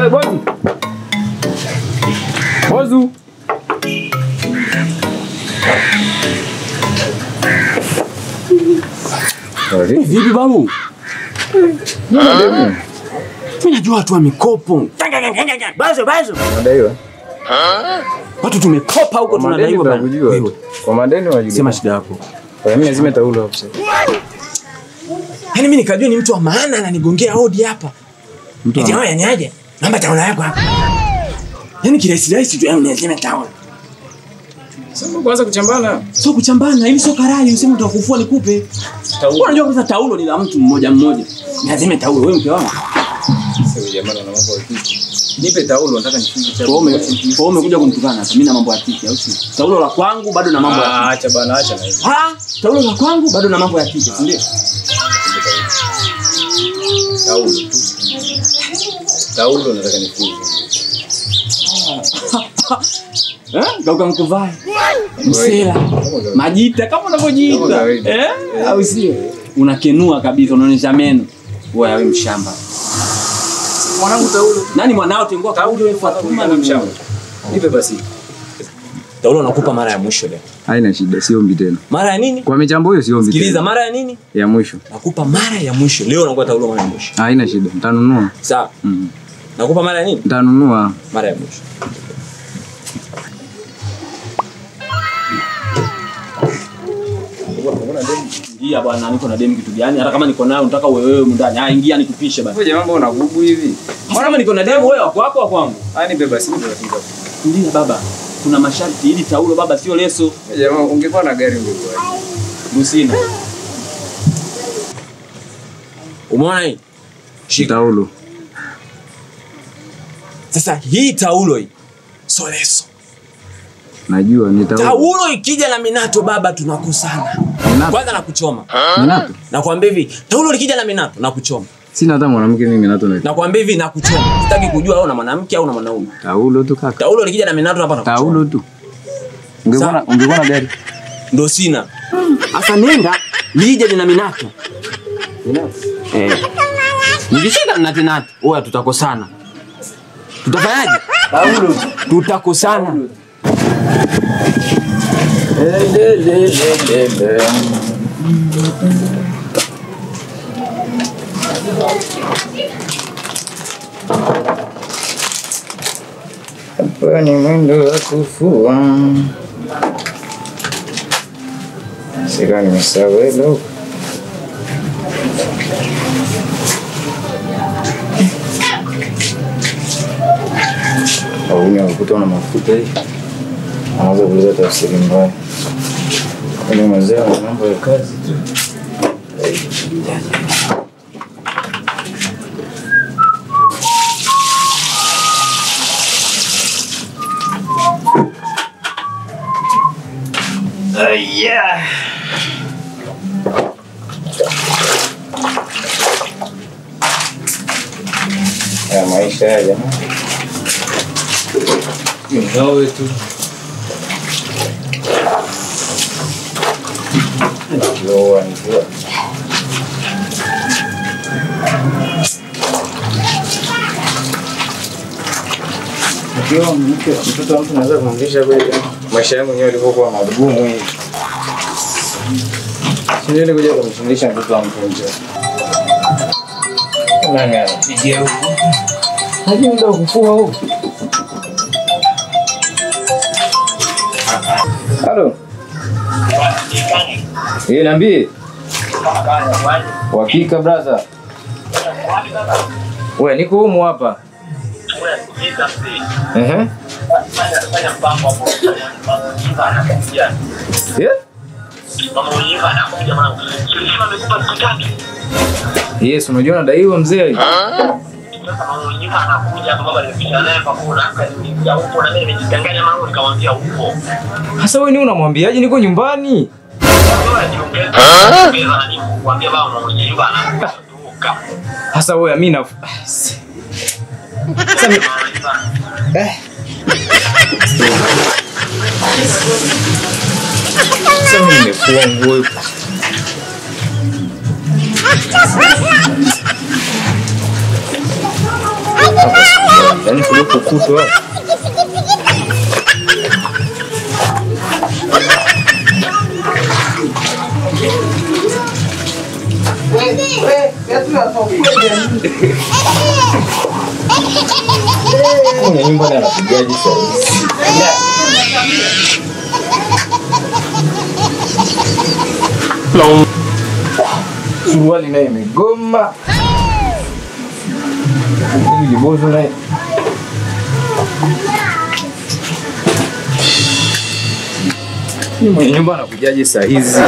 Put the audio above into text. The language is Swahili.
Wewe Bozu. Bozu. Vipi babu? Mimi najua watu wa mikopo. Bazo. Madaiwa. Watu tumekopa huko tunadaiwa bana. Wewe. Kwa madeni wajua. Sema shida yako. Kwa mimi lazima taulo hapo sasa. Yaani mimi nikajua ni mtu wa maana ananigongea hodi hapa. Eti wewe ni aje? Namba taula yako hapa. Yaani kirahisi tu yani lazima taula. Sasa kwanza kuchambana. Sio kuchambana, ili sio karai, useme utakufua nikupe. Taulo. Unajua kwanza taulo ni la mtu mmoja. Lazima taulo wewe mke wangu. Sasa jamaa na mambo ya kiki. Nipe taulo nataka nifunge cha. Kwa umekuja kumtukana hapa. Mimi na mambo ya kiki au si? Taulo la kwangu bado na mambo ya kiki. Acha bana, acha na hiyo. Taulo la kwangu bado na mambo ya kiki, si ndio? Taulo tu. Taulo nataka nifunge. Gauka mkuvai. Msela. Majita kama unavyojiita. Au sio? Unakenua kabisa, unaonyesha meno. Wewe mshamba. Mwanangu taulo. Nani mwanao tengua kauli wewe Fatuma ni mshamba. Nipe basi. Taulo nakupa mara ya mwisho leo. Haina shida, siombi tena. Mara ya nini? Kwa michambo hiyo siombi. Sikiliza, mara ya nini? Ya mwisho. Nakupa mara ya mwisho. Leo nakupa taulo mara ya mwisho. Haina shida, nitanunua. Sawa. Nakupa mara ya nini? Nitanunua. Mara ya mwisho. Ingia bwana, niko na demu kitu gani? Hata kama niko nayo unataka wewe ndani. Ingia nikupishe bwana. Wewe mambo una gugu hivi. Mbona niko na demu wewe wako wako kwangu? Nipe basi, nipe basi. Ndio baba. Kuna masharti ili taulo baba sio leso. Jamaa ungekuwa na gari ungekuwa. Musina. Umeona hii? Shika taulo. Sasa hii taulo hii sio leso. Najua ni taulo. Taulo ikija na minato baba tunakosana. Kwanza nakuchoma. Minato? Nakwambia hivi, taulo likija na minato nakuchoma. Sina hata mwanamke mimi minato na. Nakwambia hivi nakuchoma. Sitaki kujua wewe una mwanamke au una mwanaume. Taulo tu kaka. Taulo likija na minato hapa nakuchoma. Taulo tu. Ungekuwa na gari. Ndio sina. Asa nenda lije na minato. Minato. Nikishika na tinato, wewe tutakosana. Tutafanyaje? Taulo. Tutakosana. Hapa ni mwendo wa kufua. Sika nimesawelo. Au ni ukuta na mafuta hii. Anaweza kuleta tafsiri mbaya. Ni mazao na mambo ya kazi tu. Yeah. Ya maisha ya jamaa. Ingawa tu. Ndio ndio. Ndio mtoto wangu anaweza kumfundisha kweli. Maisha yangu yenyewe yalivyokuwa magumu hivi. Sio ile kuja kumfundisha mtoto wangu nje. Nani anapigia huko? Haji ndio kufua huko. Halo. Niambie. Hakika brother. Wewe niko humu hapa. Fanya mpango hapo. Mama Oliva anakuja mwanangu. Tulisema amekupa siku 3. Yes, unajua nadaiwa mzee. Sasa Mama Oliva anakuja hapa baba alipisha naye kwa kula akaniambia upo na mimi nimejitanganya mama nikamwambia upo. Sasa wewe ni unamwambiaje niko nyumbani? Nikamwambia baba Mama Oliva anakuja. Sasa wewe mimi na Sasa mimi nimefua nguo. Yaani kuliko kutwa. Kuna nyumba na kujaji sasa. Suruali naye imegoma. Hili libozo naye. Ni mwenye nyumba anakujaje saa hizi?